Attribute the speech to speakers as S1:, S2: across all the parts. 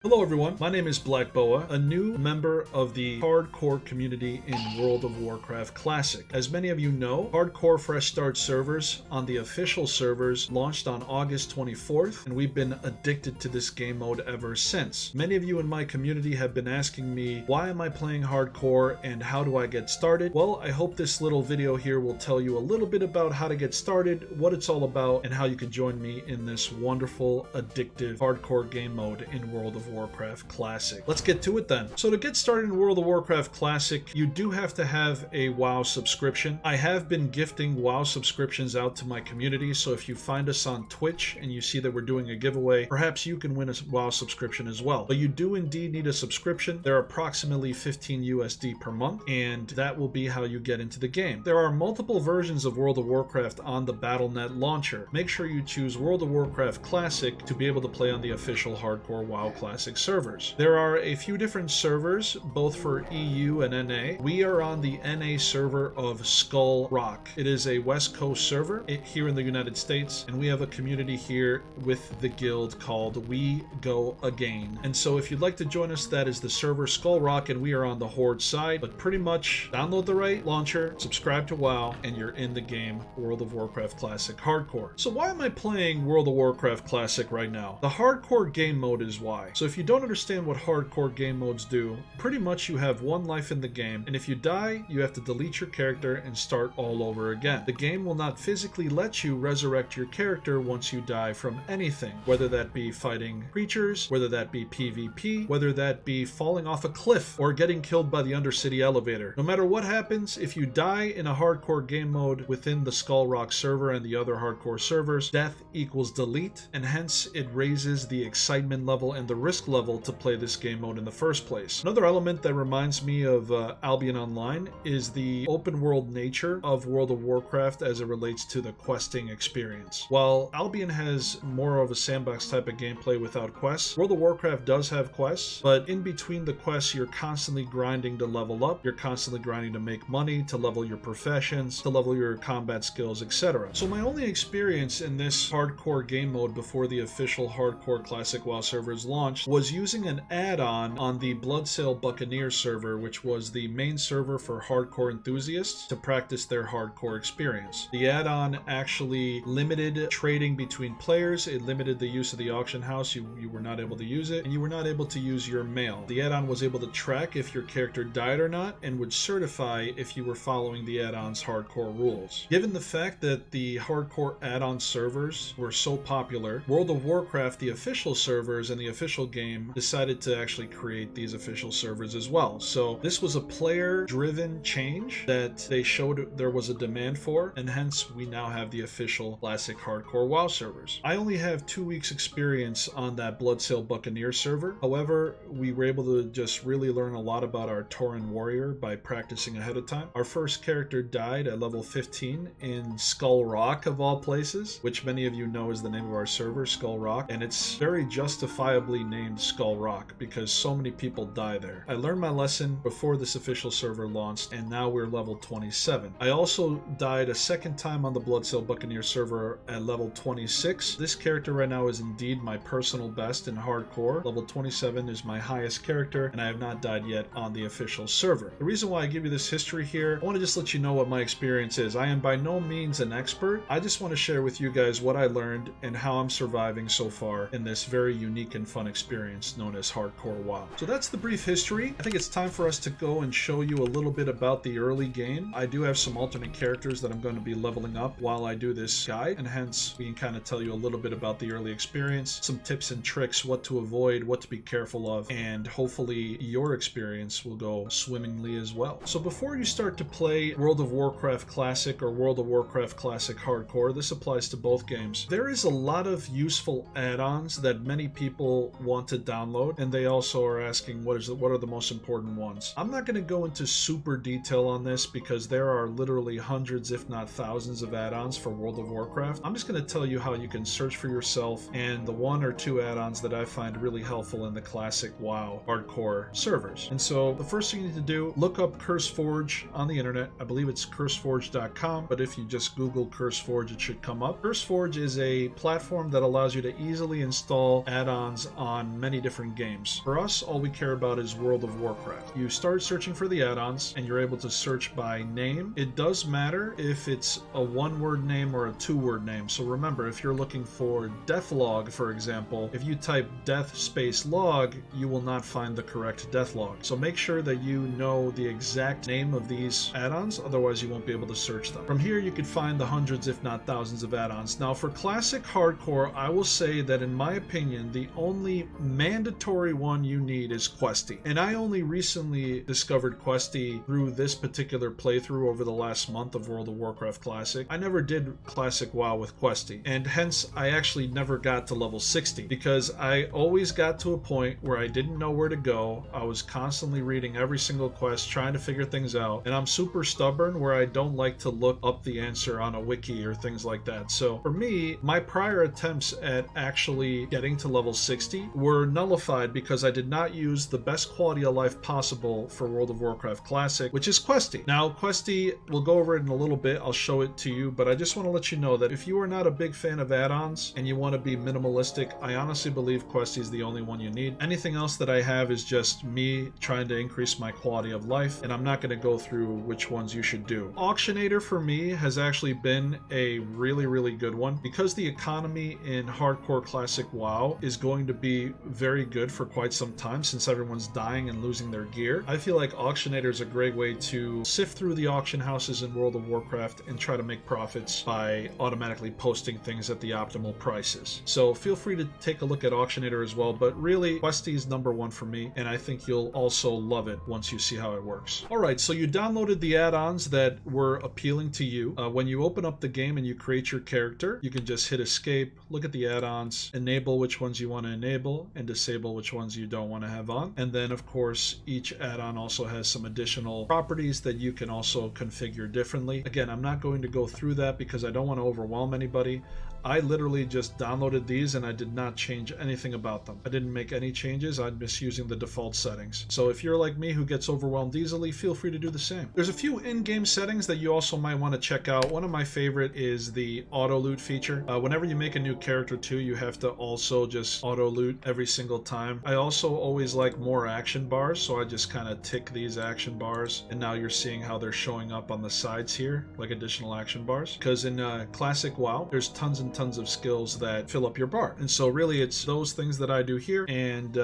S1: Hello everyone, my name is BlackBoa, a new member of the hardcore community in World of Warcraft Classic. As many of you know, hardcore fresh start servers on the official servers launched on August 24th, and we've been addicted to this game mode ever since. Many of you in my community have been asking me, why am I playing hardcore and how do I get started? Well, I hope this little video here will tell you a little bit about how to get started, what it's all about, and how you can join me in this wonderful, addictive hardcore game mode in World of Warcraft Classic. Let's get to it then. So to get started in World of Warcraft Classic, you do have to have a WoW subscription. I have been gifting WoW subscriptions out to my community, so if you find us on Twitch and you see that we're doing a giveaway, perhaps you can win a WoW subscription as well. But you do indeed need a subscription. They're approximately 15 USD per month, and that will be how you get into the game. There are multiple versions of World of Warcraft on the Battle.net launcher. Make sure you choose World of Warcraft Classic to be able to play on the official hardcore WoW Classic servers. There are a few different servers, both for EU and NA. We are on the NA server of Skull Rock. It is a West Coast server here in the United States, and we have a community here with the guild called We Go Again. And so if you'd like to join us, that is the server Skull Rock, and we are on the Horde side. But pretty much download the right launcher, subscribe to WoW, and you're in the game World of Warcraft Classic Hardcore. So why am I playing World of Warcraft Classic right now? The hardcore game mode is why. So if you don't understand what hardcore game modes do, pretty much you have one life in the game, and if you die, you have to delete your character and start all over again. The game will not physically let you resurrect your character once you die from anything, whether that be fighting creatures, whether that be PvP, whether that be falling off a cliff or getting killed by the Undercity elevator. No matter what happens, if you die in a hardcore game mode within the Skull Rock server and the other hardcore servers, death equals delete, and hence it raises the excitement level and the risk level to play this game mode in the first place. Another element that reminds me of Albion Online is the open world nature of World of Warcraft as it relates to the questing experience. While Albion has more of a sandbox type of gameplay without quests, World of Warcraft does have quests, but in between the quests you're constantly grinding to level up, you're constantly grinding to make money, to level your professions, to level your combat skills, etc. So my only experience in this hardcore game mode before the official hardcore classic WoW servers launched was using an add-on on the Bloodsail Buccaneer server, which was the main server for hardcore enthusiasts to practice their hardcore experience. The add-on actually limited trading between players, it limited the use of the auction house, you were not able to use it, and you were not able to use your mail. The add-on was able to track if your character died or not, and would certify if you were following the add-on's hardcore rules. Given the fact that the hardcore add-on servers were so popular, World of Warcraft, the official servers and the official game, decided to actually create these official servers as well. So this was a player-driven change that they showed there was a demand for, and hence we now have the official classic hardcore WoW servers. I only have 2 weeks experience on that Bloodsail Buccaneer server. However, we were able to just really learn a lot about our Tauren warrior by practicing ahead of time. Our first character died at level 15 in Skull Rock of all places, which many of you know is the name of our server, Skull Rock, and it's very justifiably named Skull Rock because so many people die there. I learned my lesson before this official server launched, and now we're level 27. I also died a second time on the Bloodsail Buccaneer server at level 26. This character right now is indeed my personal best in hardcore. Level 27 is my highest character, and I have not died yet on the official server. The reason why I give you this history here, I want to just let you know what my experience is. I am by no means an expert. I just want to share with you guys what I learned and how I'm surviving so far in this very unique and fun experience known as hardcore WoW. So that's the brief history. I think it's time for us to go and show you a little bit about the early game. I do have some alternate characters that I'm going to be leveling up while I do this guide, and hence we can kind of tell you a little bit about the early experience, some tips and tricks, what to avoid, what to be careful of, and hopefully your experience will go swimmingly as well. So before you start to play World of Warcraft Classic or World of Warcraft Classic Hardcore, this applies to both games, there is a lot of useful add-ons that many people want to download, and they also are asking what are the most important ones. I'm not going to go into super detail on this because there are literally hundreds if not thousands of add-ons for World of Warcraft. I'm just going to tell you how you can search for yourself and the one or two add-ons that I find really helpful in the classic WoW hardcore servers. And so the first thing you need to do, look up CurseForge on the internet. I believe it's curseforge.com, but if you just Google CurseForge, it should come up. CurseForge is a platform that allows you to easily install add-ons on on many different games. For us, all we care about is World of Warcraft. You start searching for the add-ons, and you're able to search by name. It does matter if it's a one-word name or a two-word name. So remember, if you're looking for Deathlog, for example, if you type death space log, you will not find the correct Deathlog. So make sure that you know the exact name of these add-ons, otherwise you won't be able to search them. From here, you could find the hundreds, if not thousands, of add-ons. Now, for Classic Hardcore, I will say that in my opinion, the only mandatory one you need is Questy. And I only recently discovered Questy through this particular playthrough over the last month of World of Warcraft Classic. I never did Classic WoW with Questy, and hence I actually never got to level 60 because I always got to a point where I didn't know where to go. I was constantly reading every single quest, trying to figure things out, and I'm super stubborn where I don't like to look up the answer on a wiki or things like that. So for me, my prior attempts at actually getting to level 60 were nullified because I did not use the best quality of life possible for World of Warcraft Classic, which is Questy. Now, Questy, we'll go over it in a little bit. I'll show it to you, but I just want to let you know that if you are not a big fan of add-ons and you want to be minimalistic, I honestly believe Questy is the only one you need. Anything else that I have is just me trying to increase my quality of life, and I'm not going to go through which ones you should do. Auctionator for me has actually been a really good one because the economy in Hardcore Classic WoW is going to be very good for quite some time since everyone's dying and losing their gear. I feel like Auctionator is a great way to sift through the auction houses in World of Warcraft and try to make profits by automatically posting things at the optimal prices. So feel free to take a look at Auctionator as well, but really Questy is number one for me, and I think you'll also love it once you see how it works. Alright, so you downloaded the add-ons that were appealing to you. When you open up the game and you create your character, you can just hit escape, look at the add-ons, enable which ones you want to enable, and disable which ones you don't want to have on. And then of course each add-on also has some additional properties that you can also configure differently. Again, I'm not going to go through that because I don't want to overwhelm anybody. I literally just downloaded these and I did not change anything about them. I didn't make any changes. I'm just using the default settings. So if you're like me who gets overwhelmed easily, feel free to do the same. There's a few in-game settings that you also might want to check out. One of my favorite is the auto loot feature. Whenever you make a new character too, you have to also just auto loot every single time. I also always like more action bars, so I just kind of tick these action bars, and now you're seeing how they're showing up on the sides here, like additional action bars. Because in Classic WoW, there's tons and tons of skills that fill up your bar, and so really it's those things that I do here and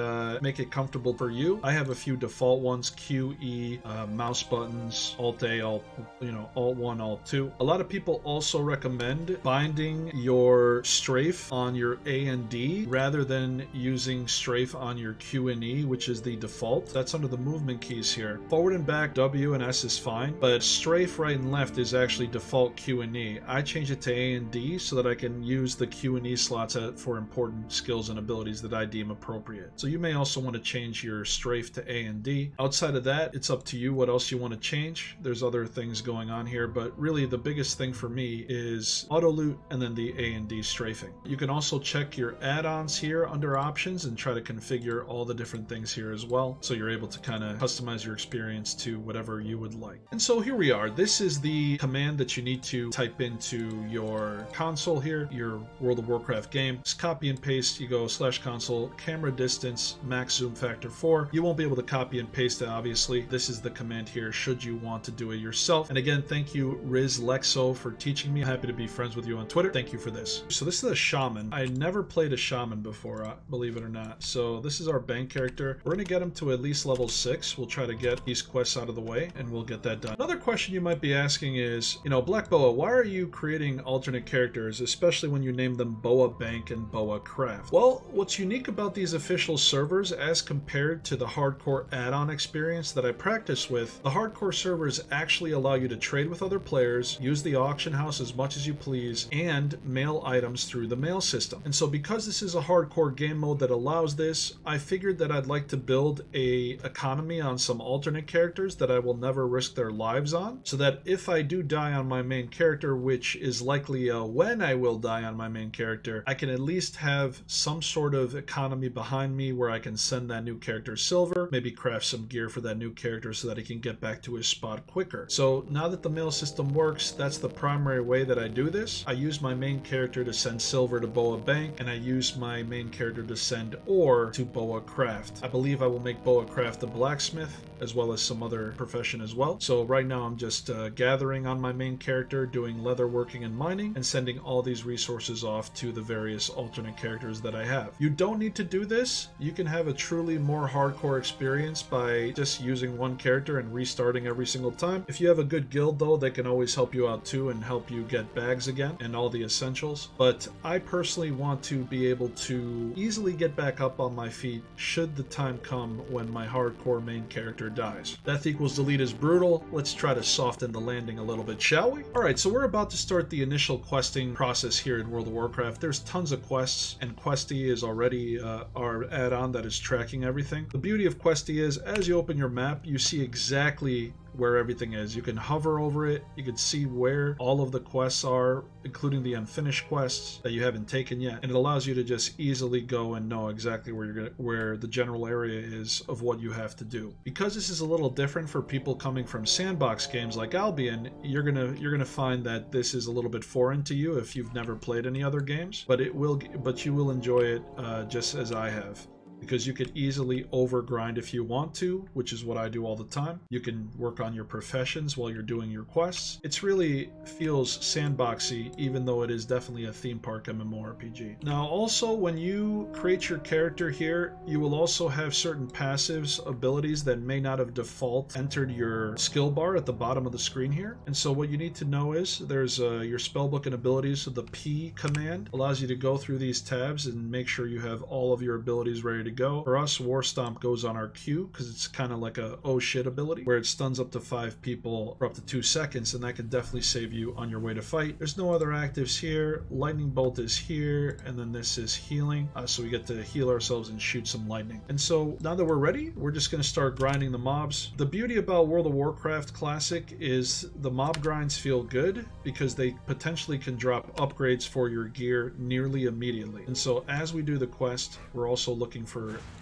S1: make it comfortable for you. I have a few default ones: Q, E, mouse buttons, Alt A, Alt 1, Alt 2. A lot of people also recommend binding your strafe on your A and D rather than using strafe on your Q and E, which is the default. That's under the movement keys here. Forward and back, W and S is fine, but strafe right and left is actually default Q and E. I change it to A and D so that I can use the Q and E slots for important skills and abilities that I deem appropriate. So you may also want to change your strafe to A and D. Outside of that, it's up to you what else you want to change. There's other things going on here, but really the biggest thing for me is auto loot and then the A and D strafing. You can also check your add-ons here under options and try to configure all the different things here as well, so you're able to kind of customize your experience to whatever you would like. And so here we are. This is the command that you need to type into your console here, your World of Warcraft game. Just copy and paste. You go /console, camera distance, max zoom factor 4. You won't be able to copy and paste it, obviously. This is the command here should you want to do it yourself. And again, thank you RizLexo for teaching me. I'm happy to be friends with you on Twitter. Thank you for this. So this is a shaman. I never played a shaman before, believe it or not. So this is our bank character. We're going to get him to at least level 6. We'll try to get these quests out of the way and we'll get that done. Another question you might be asking is, BlackBoa, why are you creating alternate characters, especially when you name them Boa Bank and Boa Craft? Well, what's unique about these official servers as compared to the hardcore add-on experience that I practice with, the hardcore servers actually allow you to trade with other players, use the auction house as much as you please, and mail items through the mail system. And so because this is a hardcore game mode that allows this, I figured that I'd like to build a economy on some alternate characters that I will never risk their lives on, so that if I do die on my main character, which is likely when I will die on my main character, I can at least have some sort of economy behind me where I can send that new character silver, maybe craft some gear for that new character so that he can get back to his spot quicker. So now that the mail system works, that's the primary way that I do this. I use my main character to send silver to Boa Bank, and I use my main character to send ore to Boa Craft. I believe I will make Boa Craft a blacksmith, as well as some other profession as well. So right now I'm just gathering on my main character, doing leather working and mining, and sending all these resources off to the various alternate characters that I have. You don't need to do this. You can have a truly more hardcore experience by just using one character and restarting every single time. If you have a good guild though, they can always help you out too and help you get bags again and all the essentials. But I personally want to be able to easily get back up on my feet should the time come when my hardcore main character dies. Death equals delete is brutal. Let's try to soften the landing a little bit, shall we? Alright, so we're about to start the initial questing process here in World of Warcraft. There's tons of quests, and Questy is already our add-on that is tracking everything. The beauty of Questy is, as you open your map, you see exactly where everything is. You can hover over it, you can see where all of the quests are, including the unfinished quests that you haven't taken yet, and it allows you to just easily go and know exactly where the general area is of what you have to do. Because this is a little different for people coming from sandbox games like Albion, you're gonna find that this is a little bit foreign to you if you've never played any other games, but you will enjoy it just as I have. Because you could easily overgrind if you want to, which is what I do all the time. You can work on your professions while you're doing your quests. It really feels sandboxy, even though it is definitely a theme park MMORPG. Now also, when you create your character here, you will also have certain passives, abilities that may not have default entered your skill bar at the bottom of the screen here. And so what you need to know is there's your spellbook and abilities. So the P command allows you to go through these tabs and make sure you have all of your abilities ready to go. For us, War Stomp goes on our Q because it's kind of like a oh shit ability where it stuns up to 5 people for up to 2 seconds, and that can definitely save you on your way to fight. There's no other actives here. Lightning Bolt is here, and then this is healing, so we get to heal ourselves and shoot some lightning. And so now that we're ready, we're just going to start grinding the mobs. The beauty about World of Warcraft Classic is the mob grinds feel good because they potentially can drop upgrades for your gear nearly immediately. And so as we do the quest, we're also looking for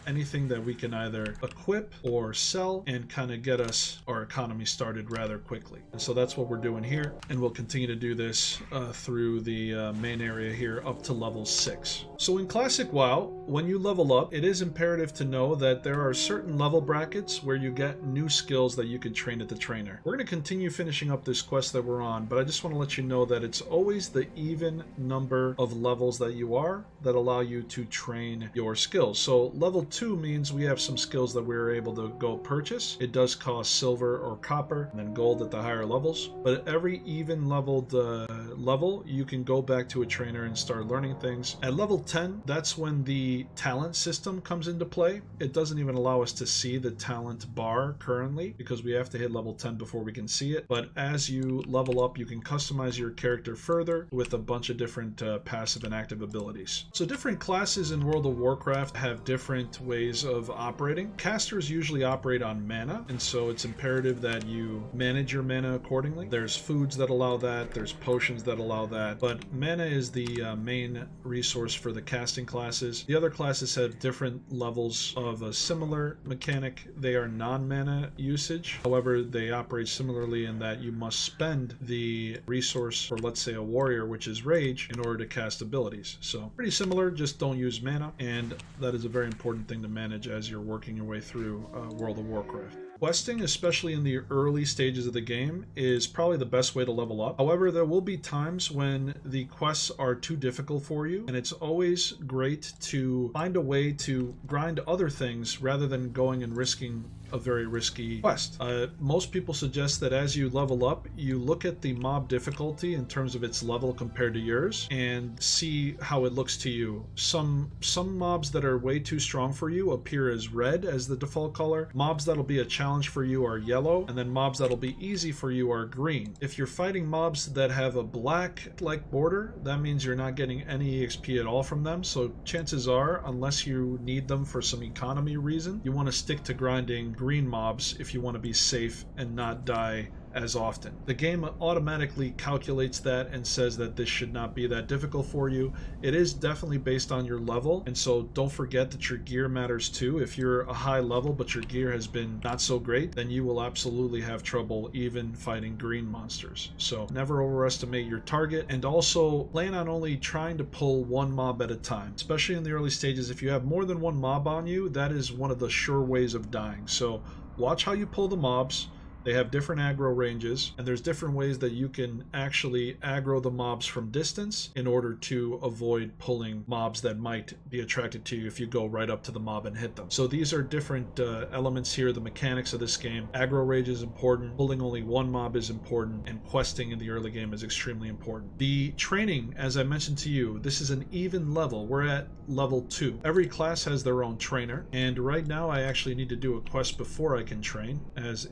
S1: anything that we can either equip or sell and kind of get us our economy started rather quickly. And so that's what we're doing here, and we'll continue to do this through the main area here up to level 6. So in Classic WoW, when you level up, it is imperative to know that there are certain level brackets where you get new skills that you can train at the trainer. We're going to continue finishing up this quest that we're on, but I just want to let you know that it's always the even number of levels that you are that allow you to train your skills. So level 2 means we have some skills that we're able to go purchase. It does cost silver or copper and then gold at the higher levels, but at every even leveled level you can go back to a trainer and start learning things. At level 10, that's when the talent system comes into play. It doesn't even allow us to see the talent bar currently because we have to hit level 10 before we can see it, but as you level up you can customize your character further with a bunch of different passive and active abilities. So different classes in World of Warcraft have different ways of operating. Casters usually operate on mana, and so it's imperative that you manage your mana accordingly. There's foods that allow that, there's potions that allow that, but mana is the main resource for the casting classes. The other classes have different levels of a similar mechanic. They are non-mana usage. However, they operate similarly in that you must spend the resource for, let's say, a warrior, which is rage, in order to cast abilities. So pretty similar, just don't use mana, and that is a very important thing to manage as you're working your way through World of Warcraft. Questing, especially in the early stages of the game, is probably the best way to level up. However, there will be times when the quests are too difficult for you, and it's always great to find a way to grind other things rather than going and risking a very risky quest. Most people suggest that as you level up, you look at the mob difficulty in terms of its level compared to yours and see how it looks to you. Some mobs that are way too strong for you appear as red as the default color. Mobs that'll be a challenge for you are yellow, and then mobs that'll be easy for you are green. If you're fighting mobs that have a black-like border, that means you're not getting any EXP at all from them, so chances are, unless you need them for some economy reason, you want to stick to grinding green mobs if you want to be safe and not die as often. The game automatically calculates that and says that this should not be that difficult for you. It is definitely based on your level, and so don't forget that your gear matters too. If you're a high level but your gear has been not so great, then you will absolutely have trouble even fighting green monsters. So never overestimate your target, and also plan on only trying to pull one mob at a time, especially in the early stages. If you have more than one mob on you, that is one of the sure ways of dying. So watch how you pull the mobs. They have different aggro ranges, and there's different ways that you can actually aggro the mobs from distance in order to avoid pulling mobs that might be attracted to you if you go right up to the mob and hit them. So these are different elements here, the mechanics of this game. Aggro range is important, pulling only one mob is important, and questing in the early game is extremely important. The training, as I mentioned to you, this is an even level. We're at level 2. Every class has their own trainer, and right now I actually need to do a quest before I can train, as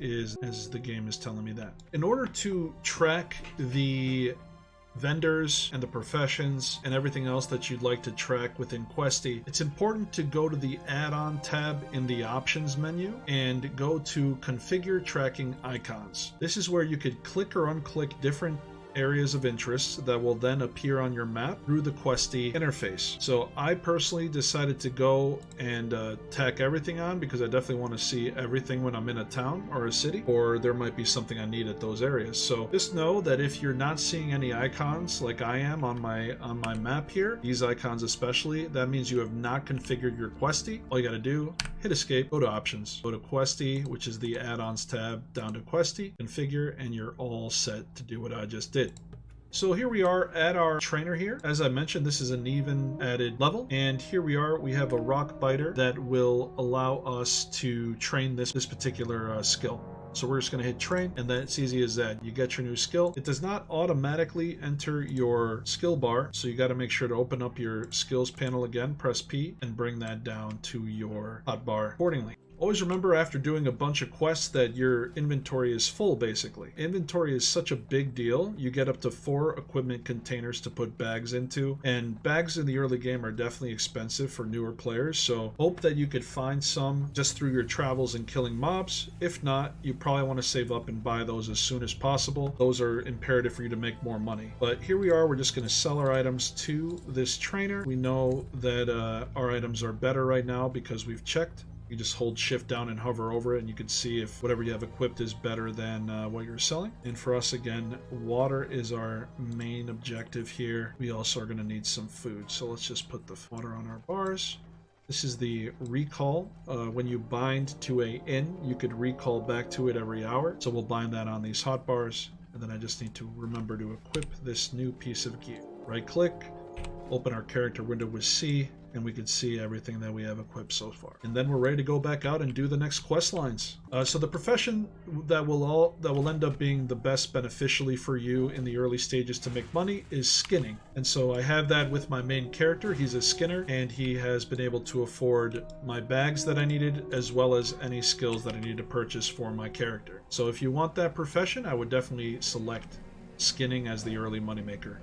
S1: the game is telling me that. In order to track the vendors and the professions and everything else that you'd like to track within Questy, it's important to go to the add-on tab in the options menu and go to configure tracking icons. This is where you could click or unclick different areas of interest that will then appear on your map through the Questy interface. So I personally decided to go and tack everything on because I definitely want to see everything when I'm in a town or a city, or there might be something I need at those areas. So just know that if you're not seeing any icons like I am on my map here, these icons especially, that means you have not configured your Questy. All you got to do, hit escape, go to options, go to Questy, which is the add-ons tab, down to Questy, configure, and you're all set to do what I just did. So here we are at our trainer here. As I mentioned, this is an even added level, and here we are. We have a rock biter that will allow us to train this particular skill. So we're just going to hit train, and then it's easy as that. You get your new skill. It does not automatically enter your skill bar, so you got to make sure to open up your skills panel again, press P, and bring that down to your hotbar accordingly. Always remember after doing a bunch of quests that your inventory is full, basically. Inventory is such a big deal. You get up to 4 equipment containers to put bags into, and bags in the early game are definitely expensive for newer players, so hope that you could find some just through your travels and killing mobs. If not, you probably want to save up and buy those as soon as possible. Those are imperative for you to make more money. But here we are, we're just going to sell our items to this trainer. We know that our items are better right now because we've checked. You just hold shift down and hover over it, and you can see if whatever you have equipped is better than what you're selling. And for us, again, water is our main objective here. We also are going to need some food, so let's just put the water on our bars. This is the recall. When you bind to a inn, you could recall back to it every hour, so we'll bind that on these hot bars. And then I just need to remember to equip this new piece of gear. Right click, open our character window with C, and we can see everything that we have equipped so far. And then we're ready to go back out and do the next quest lines. So the profession that will end up being the best beneficially for you in the early stages to make money is skinning. And so I have that with my main character. He's a skinner, and he has been able to afford my bags that I needed, as well as any skills that I need to purchase for my character. So if you want that profession, I would definitely select skinning as the early moneymaker.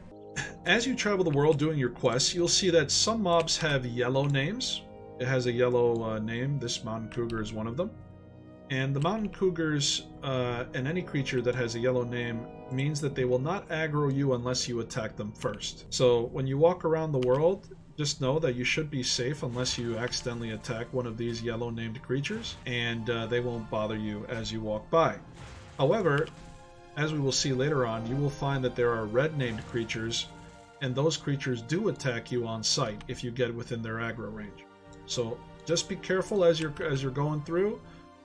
S1: As you travel the world doing your quests, you'll see that some mobs have yellow names. It has a yellow name. This mountain cougar is one of them. And the mountain cougars and any creature that has a yellow name means that they will not aggro you unless you attack them first. So when you walk around the world, just know that you should be safe unless you accidentally attack one of these yellow named creatures, and they won't bother you as you walk by. However, as we will see later on, you will find that there are red named creatures, and those creatures do attack you on sight if you get within their aggro range. So just be careful as you're going through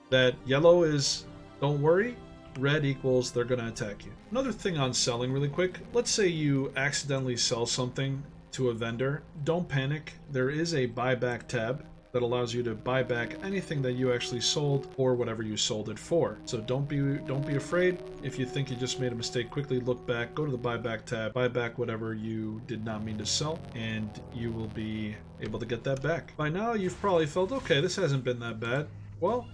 S1: that yellow is don't worry, red equals they're going to attack you. Another thing on selling really quick, let's say you accidentally sell something to a vendor. Don't panic. There is a buyback tab that allows you to buy back anything that you actually sold or whatever you sold it for. So don't be afraid. If you think you just made a mistake, quickly look back, go to the buyback tab, buy back whatever you did not mean to sell, and you will be able to get that back. By now you've probably felt, okay, this hasn't been that bad. Well,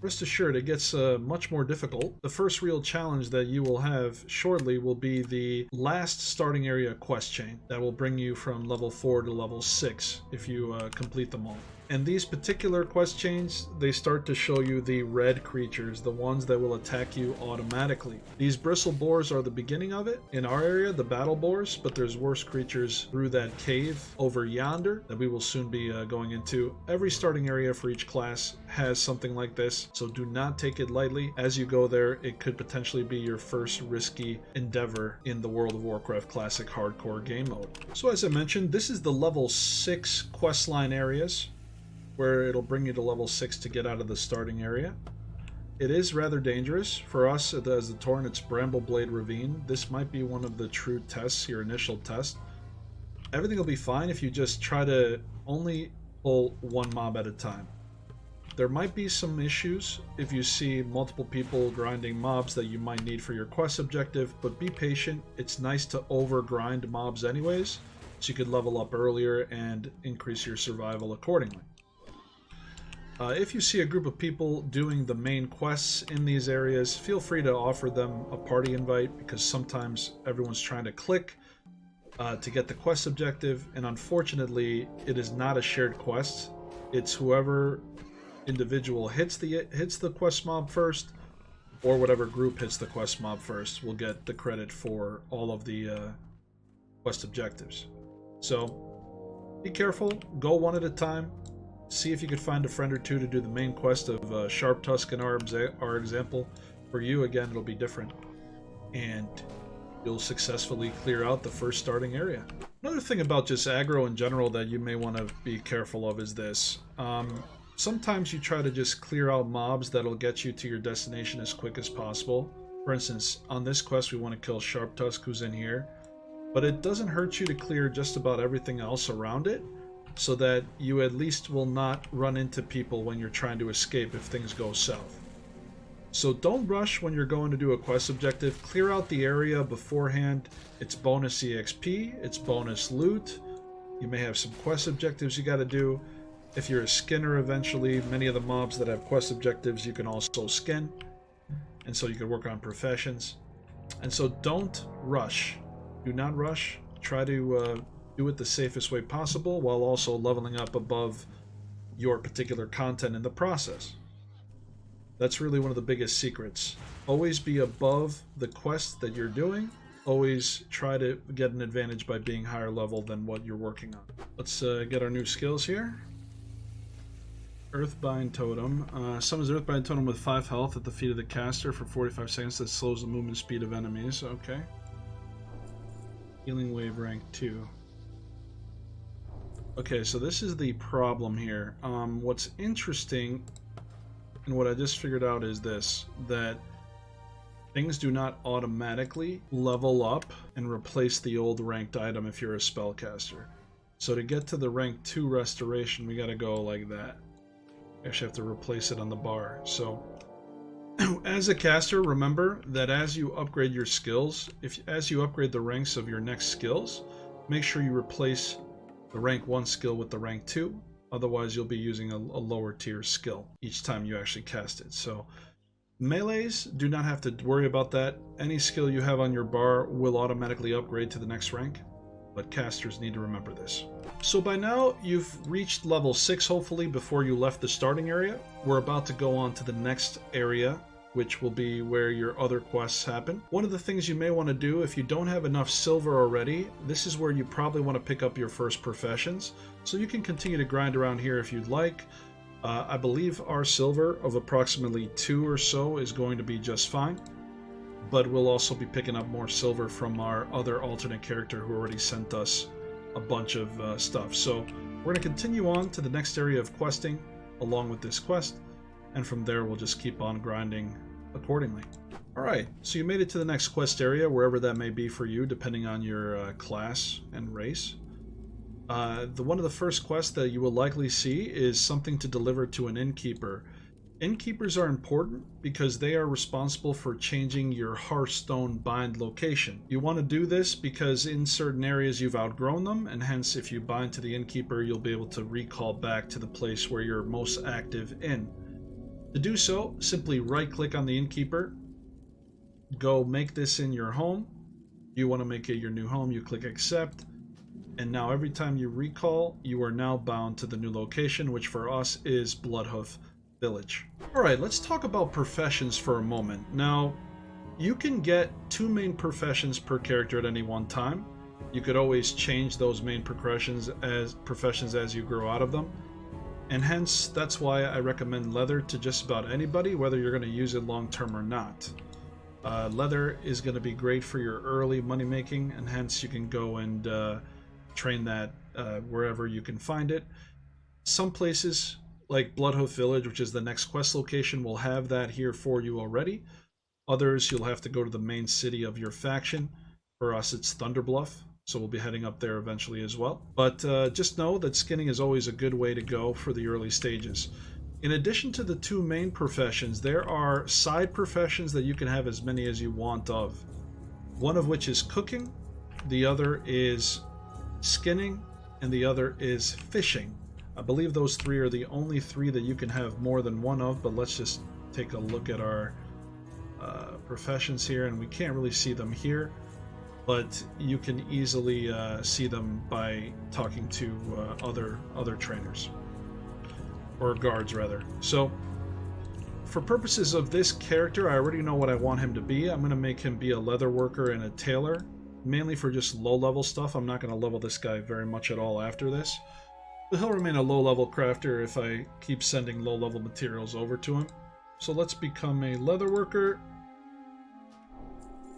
S1: rest assured, it gets much more difficult. The first real challenge that you will have shortly will be the last starting area quest chain that will bring you from level 4 to level 6 if you complete them all. And these particular quest chains, they start to show you the red creatures, the ones that will attack you automatically. These bristle boars are the beginning of it. In our area, the battle boars, but there's worse creatures through that cave over yonder that we will soon be going into. Every starting area for each class has something like this, so do not take it lightly. As you go there, it could potentially be your first risky endeavor in the World of Warcraft Classic Hardcore game mode. So as I mentioned, this is the level 6 questline areas, where it'll bring you to level 6 to get out of the starting area. It is rather dangerous. For us, as the Torrent, it's Brambleblade Ravine. This might be one of the true tests, your initial test. Everything will be fine if you just try to only pull one mob at a time. There might be some issues if you see multiple people grinding mobs that you might need for your quest objective, but be patient. It's nice to over-grind mobs anyways, so you could level up earlier and increase your survival accordingly. If you see a group of people doing the main quests in these areas, feel free to offer them a party invite, because sometimes everyone's trying to click to get the quest objective, and unfortunately it is not a shared quest. It's whoever individual hits the quest mob first, or whatever group hits the quest mob first will get the credit for all of the quest objectives. So be careful, go one at a time. See if you could find a friend or two to do the main quest of Sharp Tusk in our example. For you, again, it'll be different. And you'll successfully clear out the first starting area. Another thing about just aggro in general that you may want to be careful of is this. Sometimes you try to just clear out mobs that'll get you to your destination as quick as possible. For instance, on this quest we want to kill Sharp Tusk, who's in here. But it doesn't hurt you to clear just about everything else around it, so that you at least will not run into people when you're trying to escape if things go south. So don't rush when you're going to do a quest objective. Clear out the area beforehand. It's bonus EXP, it's bonus loot. You may have some quest objectives you got to do. If you're a skinner eventually, many of the mobs that have quest objectives you can also skin. And so you can work on professions. And so don't rush. Do not rush. Try to do it the safest way possible, while also leveling up above your particular content in the process. That's really one of the biggest secrets. Always be above the quest that you're doing. Always try to get an advantage by being higher level than what you're working on. Let's get our new skills here. Earthbind Totem. Summons Earthbind Totem with 5 health at the feet of the caster for 45 seconds. That slows the movement speed of enemies. Okay. Healing Wave rank 2. Okay, so this is the problem here. What's interesting, and what I just figured out is this, that things do not automatically level up and replace the old ranked item if you're a spellcaster. So to get to the rank 2 restoration, we gotta go like that. We actually have to replace it on the bar. So as a caster, remember that as you upgrade your skills, as you upgrade the ranks of your next skills, make sure you replace the rank 1 skill with the rank 2, otherwise you'll be using a lower tier skill each time you actually cast it. So melees do not have to worry about that. Any skill you have on your bar will automatically upgrade to the next rank, but casters need to remember this. So by now you've reached level 6 hopefully before you left the starting area. We're about to go on to the next area, which will be where your other quests happen. One of the things you may want to do if you don't have enough silver already, this is where you probably want to pick up your first professions. So you can continue to grind around here if you'd like. I believe our silver of approximately 2 or so is going to be just fine. But we'll also be picking up more silver from our other alternate character who already sent us a bunch of stuff. So we're going to continue on to the next area of questing along with this quest. And from there we'll just keep on grinding accordingly. Alright, so you made it to the next quest area, wherever that may be for you, depending on your class and race. One of the first quests that you will likely see is something to deliver to an innkeeper. Innkeepers are important because they are responsible for changing your Hearthstone bind location. You want to do this because in certain areas you've outgrown them, and hence if you bind to the innkeeper you'll be able to recall back to the place where you're most active in. To do so, simply right-click on the innkeeper, go make this in your home. You want to make it your new home, you click accept, And now every time you recall, you are now bound to the new location, which for us is Bloodhoof Village. Alright, let's talk about professions for a moment. Now, you can get 2 main professions per character at any one time. You could always change those main professions as you grow out of them. And hence, that's why I recommend leather to just about anybody, whether you're going to use it long term or not. Leather is going to be great for your early money making, and hence you can go and train that wherever you can find it. Some places, like Bloodhoof Village, which is the next quest location, will have that here for you already. Others, you'll have to go to the main city of your faction. For us, it's Thunderbluff, so we'll be heading up there eventually as well. But just know that skinning is always a good way to go for the early stages. In addition to the 2 main professions, there are side professions that you can have as many as you want of. One of which is cooking, the other is skinning, and the other is fishing. I believe those 3 are the only 3 that you can have more than one of, but let's just take a look at our professions here, and we can't really see them here, but you can easily see them by talking to other trainers, or guards rather. So for purposes of this character, I already know what I want him to be. I'm going to make him be a leather worker and a tailor, mainly for just low-level stuff. I'm not going to level this guy very much at all after this, but he'll remain a low-level crafter if I keep sending low-level materials over to him. So let's become a leather worker.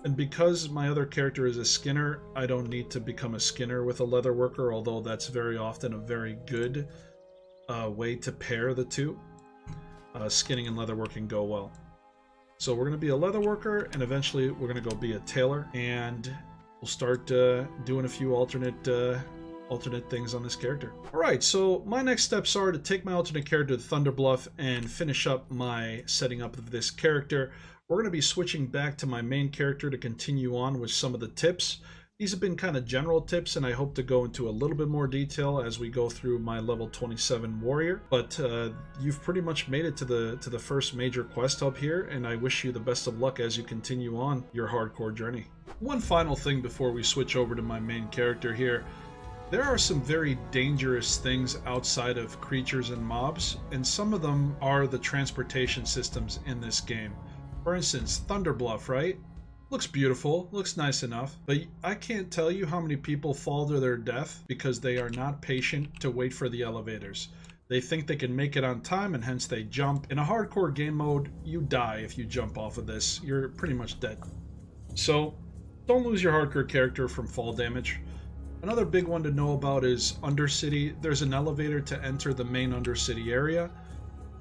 S1: And because my other character is a skinner, I don't need to become a skinner with a leather worker, although that's very often a very good way to pair the 2. Skinning and leather working go well. So we're going to be a leather worker, and eventually we're going to go be a tailor, and we'll start doing a few alternate things on this character. Alright, so my next steps are to take my alternate character to Thunderbluff and finish up my setting up of this character. We're going to be switching back to my main character to continue on with some of the tips. These have been kind of general tips, and I hope to go into a little bit more detail as we go through my level 27 warrior. But you've pretty much made it to the first major quest hub here, and I wish you the best of luck as you continue on your hardcore journey. One final thing before we switch over to my main character here. There are some very dangerous things outside of creatures and mobs, and some of them are the transportation systems in this game. For instance, Thunderbluff, right? Looks beautiful, looks nice enough, but I can't tell you how many people fall to their death because they are not patient to wait for the elevators. They think they can make it on time, and hence they jump. In a hardcore game mode, you die if you jump off of this. You're pretty much dead. So, don't lose your hardcore character from fall damage. Another big one to know about is Undercity. There's an elevator to enter the main Undercity area.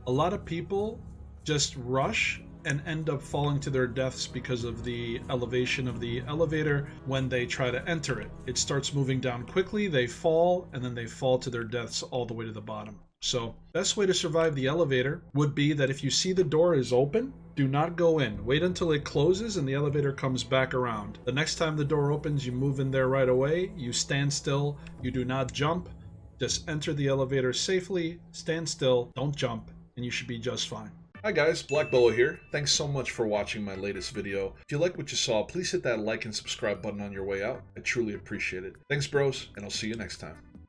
S1: A lot of people just rush and end up falling to their deaths because of the elevation of the elevator when they try to enter it. It starts moving down quickly, they fall, and then they fall to their deaths all the way to the bottom. So, best way to survive the elevator would be that if you see the door is open, do not go in. Wait until it closes and the elevator comes back around. The next time the door opens, you move in there right away, you stand still, you do not jump, just enter the elevator safely, stand still, don't jump, and you should be just fine. Hi guys, BlackBoa here. Thanks so much for watching my latest video. If you like what you saw, please hit that like and subscribe button on your way out. I truly appreciate it. Thanks bros, and I'll see you next time.